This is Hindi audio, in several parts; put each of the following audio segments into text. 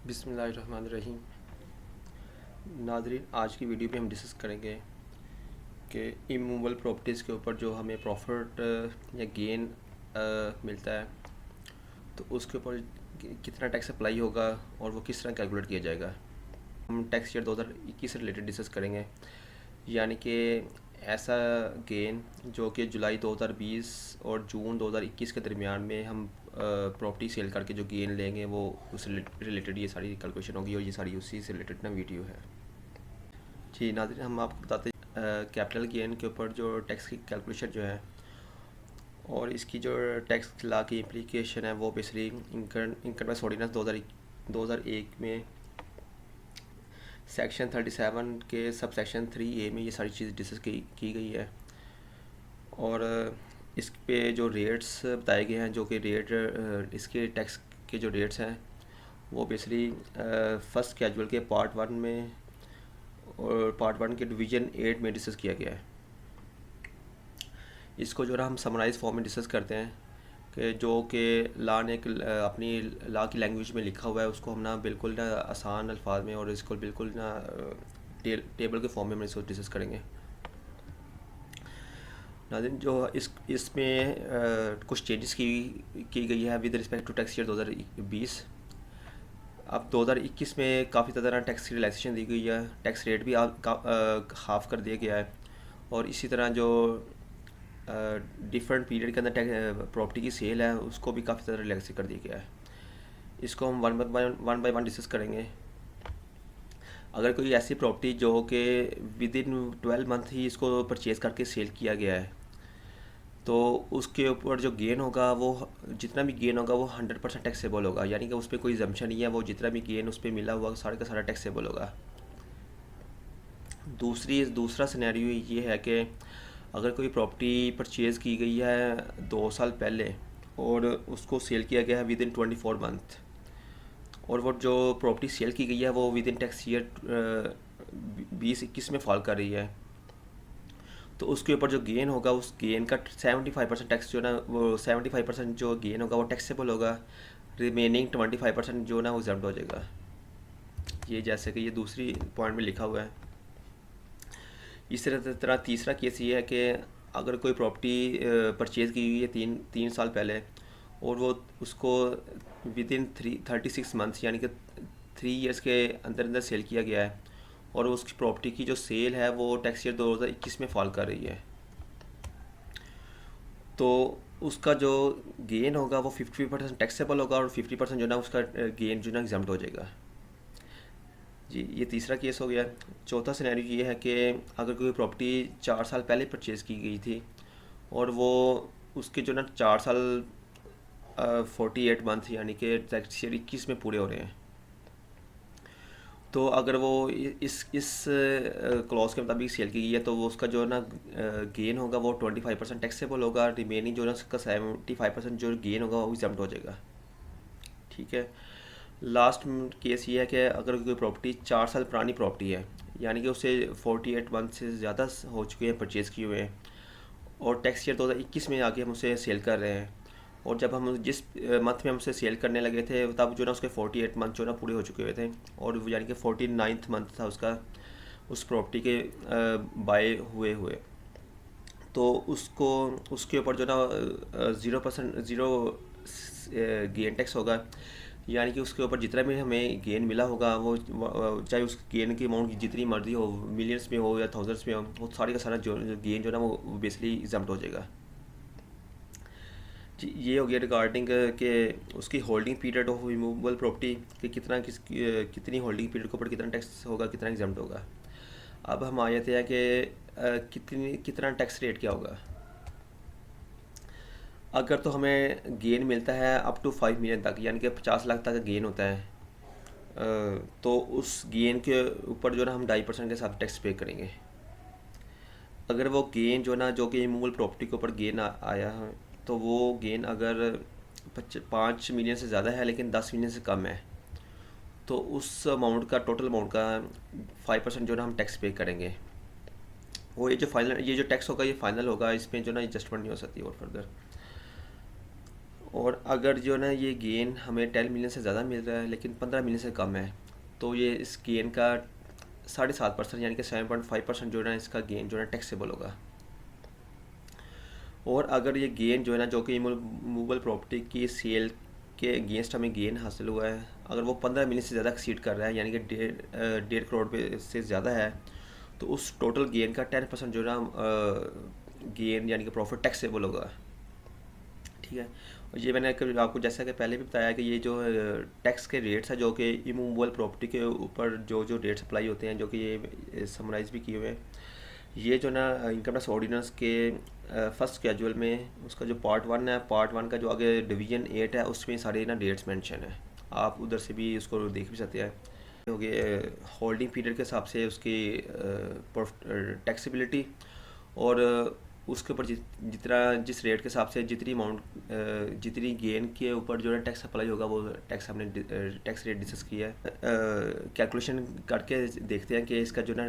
बिस्मिल्लाहिर्रहमानिर्रहीम। नाज़रीन, आज की वीडियो में हम डिस्कस करेंगे कि इमूवेबल प्रॉपर्टीज़ के ऊपर जो हमें प्रॉफिट या गेन मिलता है तो उसके ऊपर कितना टैक्स अप्लाई होगा और वो किस तरह कैलकुलेट किया जाएगा। हम टैक्स ईयर 2021 से रिलेटेड डिस्कस करेंगे, यानी कि ऐसा गेन जो कि जुलाई 2020 और जून 2021 के दरमियान में हम प्रॉपर्टी सेल करके जो गेन लेंगे वो उससे रिलेटेड ये सारी कैलकुलेशन होगी और ये सारी उसी से रिलेटेड ना वीडियो है। जी नाज़रीन, हम आपको बताते हैं कैपिटल गेन के ऊपर जो टैक्स की कैलकुलेशन जो है और इसकी जो टैक्स लॉ की इम्प्लीकेशन है वो बेसिकली इनकम टैक्स ऑर्डिनेंस 2001 में सेक्शन 37 के सब सेक्शन 3A में ये सारी चीज़ डिस्कस की गई है। और इस पे जो रेट्स बताए गए हैं, जो कि रेट इसके टैक्स के जो रेट्स हैं वो बेसिकली फर्स्ट कैजुअल के पार्ट 1 में और पार्ट 1 के डिवीज़न 8 में डिस्कस किया गया है। इसको जो है हम समराइज फॉर्म में डिस्कस करते हैं कि जो कि लॉ ने अपनी लॉ की लैंग्वेज में लिखा हुआ है उसको हम ना बिल्कुल ना आसान अल्फाज में और इसको बिल्कुल ना टेबल के फॉर्म में हम इसको डिस्कस करेंगे। नाज़रीन, जो इसमें कुछ चेंजेस की गई है with respect to tax year 2020। अब 2021 में काफ़ी ज़्यादा टैक्स की रिलैक्सेशन दी गई है, टैक्स रेट भी हाफ कर दिया गया है और इसी तरह जो डिफरेंट पीरियड के अंदर प्रॉपर्टी की सेल है उसको भी काफ़ी ज़्यादा रिलैक्स कर दिया गया है। इसको हम वन बाय वन डिस्कस करेंगे। अगर कोई ऐसी प्रॉपर्टी जो कि विद इन 12 मंथ ही इसको परचेज़ करके सेल किया गया है तो उसके ऊपर जो गेन होगा वो जितना भी गेन होगा वो 100% टैक्सेबल होगा, यानी कि उस पर कोई एग्जम्पशन नहीं है, वो जितना भी गेन उस पर मिला हुआ सारा का सारा टैक्सेबल होगा। दूसरा सिनेरियो ये है कि अगर कोई प्रॉपर्टी परचेज़ की गई है 2 साल पहले और उसको सेल किया गया है विद इन 24 मंथ और वो जो प्रॉपर्टी सेल की गई है वो विद इन टैक्स ईयर 2021 में फॉल कर रही है, तो उसके ऊपर जो गेन होगा उस गेन का 75% टैक्स जो ना वो 75% जो गेन होगा वो टैक्सेबल होगा, रिमेनिंग 25% जो ना वो एग्जम्प्ट हो जाएगा। ये जैसे कि ये दूसरी पॉइंट में लिखा हुआ है। इस तरह तीसरा केस ये है कि अगर कोई प्रॉपर्टी परचेज़ की हुई है तीन साल पहले और वो उसको विद इन 36 मंथ्स यानी कि 3 ईयर्स के अंदर अंदर सेल किया गया है और उसकी प्रॉपर्टी की जो सेल है वो टैक्स ईयर 2021 में फॉल कर रही है, तो उसका जो गेन होगा वो 50% टैक्सेबल होगा और 50% जो ना उसका गेन जो ना एग्जम्प्ट हो जाएगा। जी, ये तीसरा केस हो गया। चौथा सिनेरियो ये है कि अगर कोई प्रॉपर्टी 4 साल पहले परचेज़ की गई थी और वो उसके जो ना 4 साल 48 मंथ यानी कि टैक्स ईयर 21 में पूरे हो रहे हैं, तो अगर वो इस क्लॉज के मुताबिक सेल की गई है तो वो उसका जो ना गेन होगा वो 25% टैक्सेबल होगा, रिमेनिंग जो ना उसका 75% जो गेन होगा वो एग्जम्प्ट हो जाएगा। ठीक है। लास्ट केस ये है कि अगर कोई प्रॉपर्टी 4 साल पुरानी प्रॉपर्टी है यानी कि उसे 48 मंथ से ज़्यादा हो चुके हैं परचेज़ किए हुए हैं और टैक्स ईयर 2021 में आके हम उसे सेल कर रहे हैं और जब हम जिस मंथ में हम उसे सेल करने लगे थे तब जो ना उसके 48 मंथ जो ना पूरे हो चुके हुए थे और यानी कि 49th मंथ था उसका उस प्रॉपर्टी के बाय हुए हुए, तो उसको उसके ऊपर जो ना 0% गेन टैक्स होगा, यानी कि उसके ऊपर जितना भी हमें गेन मिला होगा वो चाहे उस गेन की अमाउंट की जितनी मर्जी हो, मिलियंस में हो या थाउजेंड्स में हो, वो सारी का सारा जो गेन जो ना वो बेसिकली एग्जम्प्ट हो जाएगा। जी, ये हो गया रिगार्डिंग के उसकी holding period of removable property कि कितनी होल्डिंग पीरियड के ऊपर कितना टैक्स होगा, कितना एग्जम्प्ट होगा। अब हम आ जाते हैं कि कितना टैक्स रेट क्या होगा। अगर तो हमें गेन मिलता है अप टू 5 मिलियन तक यानी कि 50 लाख तक का गेन होता है तो उस गेन के ऊपर जो ना हम 2.5% के साथ टैक्स पे करेंगे। अगर वो गेन जो कि इमूवेबल प्रॉपर्टी के ऊपर गेन आया है तो वो गेन अगर 5 मिलियन से ज़्यादा है लेकिन 10 मिलियन से कम है तो उस अमाउंट का टोटल अमाउंट का 5% जो ना हम टैक्स पे करेंगे। वो ये जो टैक्स होगा ये फाइनल होगा, इसमें जो ना एडजस्टमेंट नहीं हो सकती और फर्दर। और अगर जो है ना ये गेन हमें 10 मिलियन से ज़्यादा मिल रहा है लेकिन 15 मिलियन से कम है, तो ये इस गेन का 7.5% यानी कि 7.5% जो है ना इसका गेन जो है ना टैक्सेबल होगा। और अगर ये गेन जो है ना जो कि मूवेबल प्रॉपर्टी की सेल के अगेंस्ट हमें गेन हासिल हुआ है, अगर वो 15 मिलियन से ज़्यादा एक्सीड कर रहा है यानी कि 1.5 करोड़ पे से ज़्यादा है, तो उस टोटल गेन का 10% जो है ना गेन यानी कि प्रॉफिट टैक्सेबल होगा। ठीक है। और ये मैंने कभी आपको जैसा कि पहले भी बताया कि ये जो टैक्स के रेट्स हैं जो कि इमूवेबल प्रॉपर्टी के ऊपर जो जो रेट्स अप्लाई होते हैं, जो कि ये समराइज़ भी किए हुए हैं, ये जो ना इनकम टैक्स ऑर्डिनेंस के फर्स्ट कैजुअल में उसका जो पार्ट 1 है, पार्ट 1 का जो आगे डिवीजन 8 है उसमें सारे ना डेट्स मेंशन है। आप उधर से भी उसको देख भी सकते हैं। हो गए होल्डिंग पीरियड के हिसाब से उसकी टैक्सेबिलिटी, और उसके ऊपर जितना जिस रेट के हिसाब से जितनी अमाउंट जितनी गेन के ऊपर जो है टैक्स अप्लाई होगा वो टैक्स हमने टैक्स रेट डिस्कस किया है। कैलकुलेशन करके देखते हैं कि इसका जो ना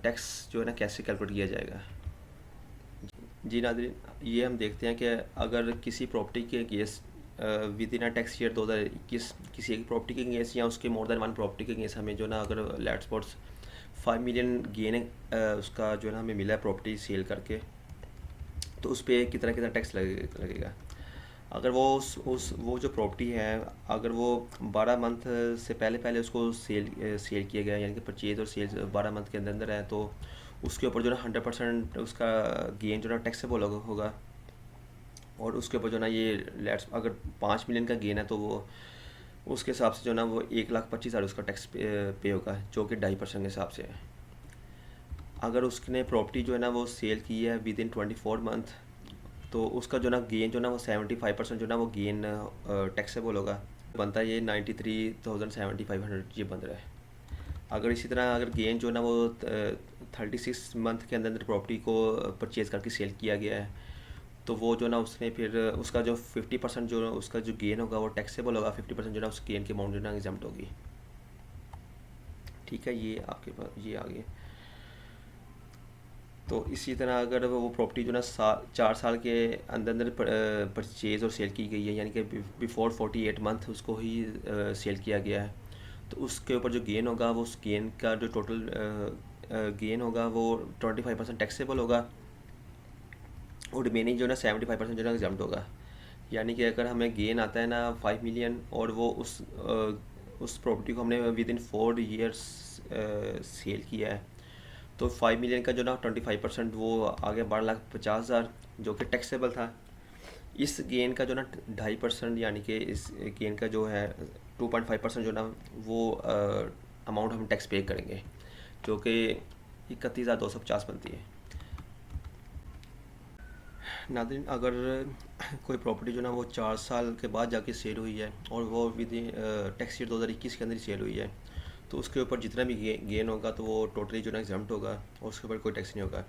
टैक्स जो है ना कैसे कैलकुलेट किया जाएगा। जी नाज़रीन, ये हम देखते हैं कि अगर किसी प्रॉपर्टी के case with in tax year 2021 किसी एक प्रॉपर्टी के केस या उसके मोर देन वन प्रॉपर्टी के केस हमें जो ना अगर लेट्स सपोज 5 मिलियन गेन उसका जो है ना हमें मिला है प्रॉपर्टी सेल करके, तो उस पर कितना कितना टैक्स लगेगा। अगर वो उस वो जो प्रॉपर्टी है अगर वो 12 मंथ से पहले पहले उसको सेल किया गया यानी कि परचेज और सेल 12 मंथ के अंदर अंदर है, तो उसके ऊपर जो ना 100% उसका गेन जो ना टैक्सेबल होगा। और उसके ऊपर जो ना ये लेट्स अगर 5 मिलियन का गेन है तो वो उसके हिसाब से जो ना वो 1,25,000 उसका टैक्स पे होगा, जो कि 2.5% के हिसाब से है। अगर उसने प्रॉपर्टी जो है ना वो सेल की है विद इन 24 मंथ, तो उसका जो ना गेन जो ना वो 75% जो ना वो गेन टैक्सेबल होगा। बनता है ये 93,750 ये बन रहा है। अगर इसी तरह अगर गेन जो ना वो 36 मंथ के अंदर अंदर प्रॉपर्टी को परचेज़ करके सेल किया गया है, तो वो जो ना उसने फिर उसका जो 50% जो उसका जो गेन होगा वो टैक्सेबल होगा, 50% जो ना उस गेन की अमाउंट जो ना एग्जम्प्ट होगी। ठीक है, ये आपके पास ये आगे। तो इसी तरह अगर वो प्रॉपर्टी जो ना 4 साल के अंदर अंदर परचेज़ और सेल की गई है यानी कि बिफोर 48 मंथ उसको ही सेल किया गया है, तो उसके ऊपर जो गेन होगा वो उस गेन का जो टोटल गेन होगा वो 25% टैक्सेबल होगा, और रिमेनिंग जो ना 75% जो ना एग्जम्प्ट होगा। यानी कि अगर हमें गेन आता है ना 5 मिलियन और वो उस प्रॉपर्टी को हमने विद इन 4 ईयर्स सेल किया है, तो 5 मिलियन का जो ना 25% वो आगे 12,50,000 जो कि टैक्सेबल था। इस गेन का जो ना 2.5% यानी कि इस गेन का जो है 2.5% जो ना वो अमाउंट हम टैक्स पे करेंगे, जो कि 31,250 बनती है। नाज़रीन, अगर कोई प्रॉपर्टी जो ना वो 4 साल के बाद जाके सेल हुई है और वो विद इन टैक्स ईयर 2021 के अंदर ही सेल हुई है, तो उसके ऊपर जितना भी गेन होगा तो वो टोटली जो ना एग्जम्प्ट होगा और उसके ऊपर कोई टैक्स नहीं होगा।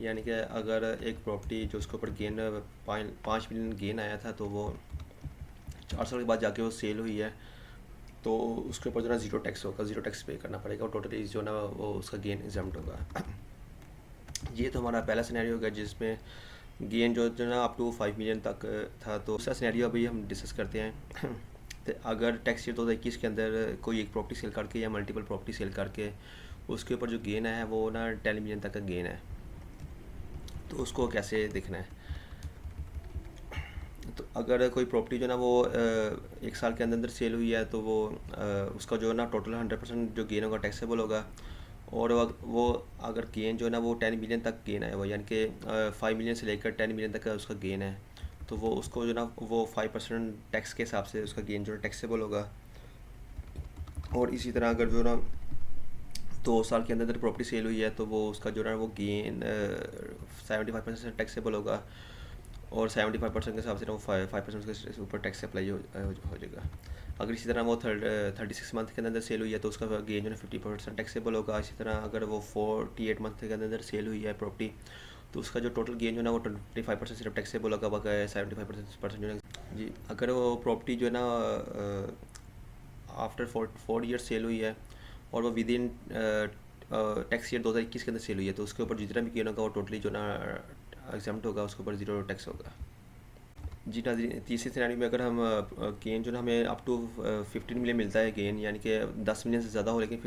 यानी कि अगर एक प्रॉपर्टी जो उसके ऊपर गेन 5 मिलियन गेन आया था, तो वो 4 साल के बाद जाके वो सेल हुई है, तो उसके ऊपर जो ना ज़ीरो टैक्स होगा, ज़ीरो टैक्स पे करना पड़ेगा और टोटली जो ना वो उसका गेन एग्जम्प्ट होगा। ये तो हमारा पहला सिनेरियो होगा जिसमें गेन जो जो ना अप टू 5 मिलियन तक था। तो दूसरा सिनेरियो अभी हम डिस्कस करते हैं। तो अगर टैक्स ईयर 2021 के अंदर कोई एक प्रॉपर्टी सेल करके या मल्टीपल प्रॉपर्टी सेल करके उसके ऊपर जो गेन है वो ना 10 मिलियन तक का गेन है, तो उसको कैसे देखना है। तो अगर कोई प्रॉपर्टी जो ना वो 1 साल के अंदर अंदर सेल हुई है, तो वो उसका जो ना टोटल 100% जो गेन होगा टैक्सेबल होगा। और वो अगर गेन जो है ना वो 10 मिलियन तक गेन है, वो यानी कि 5 मिलियन से लेकर 10 मिलियन तक का उसका गेन है, तो वो उसको जो ना वो 5% टैक्स के हिसाब से उसका गेन जो है टैक्सेबल होगा। और इसी तरह अगर जो ना 2 साल के अंदर अंदर प्रॉपर्टी सेल हुई है, तो वो उसका जो ना वो गेन 75% टैक्सेबल होगा, और 75% के हिसाब से ना वो 5% के ऊपर टैक्स अप्लाई हो जाएगा। अगर इसी तरह वो 36 मंथ के अंदर सेल हुई है, तो उसका गेन जो है 50% टैक्सेबल होगा। इसी तरह अगर वो 48 मंथ के अंदर सेल हुई है प्रॉपर्टी, तो उसका जो टोटल गेन जो है ना वो 25% सिर्फ टैक्सेबल होगा, बाकी 75% जो है जी। अगर वो प्रॉपर्टी जो है ना आफ्टर 4 ईयर सेल हुई है और वो विद इन टैक्स ईयर 2021 के अंदर सेल हुई है, तो उसके ऊपर जितना भी गेन होगा वो टोटली जो ना एग्जम्प्ट होगा, उसके ऊपर ज़ीरो टैक्स होगा। जी नाज़रीन, तीसरी सिनेरियो में अगर हम गेन जो ना हमें अप टू 15 मिलियन मिलता है गेन, यानी कि 10 मिलियन से ज़्यादा हो लेकिन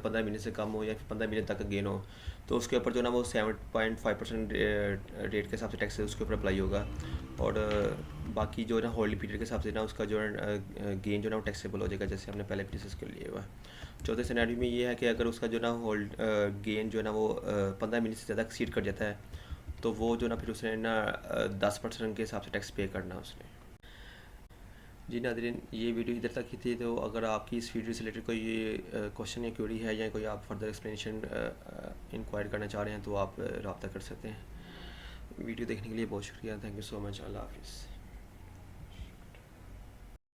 15 मिलियन से कम हो या फिर 15 मिलियन तक का गेन हो, तो उसके ऊपर जो ना वो 7.5% रेट के हिसाब से टैक्स उसके ऊपर अप्लाई होगा। और बाकी जो है ना होल्ड पीरियड के हिसाब से ना उसका जो है गेन जो ना वो टैक्सेबल हो जाएगा, जैसे हमने पहले डिस्कस कर लिया हुआ। चौथे सिनेरियो में ये है कि अगर उसका जो ना होल्ड गेन जो है ना वो 15 मिलियन से ज़्यादा एक्सीड कर जाता है, तो वो जो ना फिर उसने ना 10% के हिसाब से टैक्स पे करना उसने। जी नाज़रीन, ये वीडियो इधर तक ही थी। तो अगर आपकी इस वीडियो से रिलेटेड कोई क्वेश्चन या क्वेरी है या कोई आप फर्दर एक्सप्लेनेशन इंक्वायर करना चाह रहे हैं तो आप रब्ता कर सकते हैं। वीडियो देखने के लिए बहुत शुक्रिया। Thank you so much. अल्लाह हाफिज़।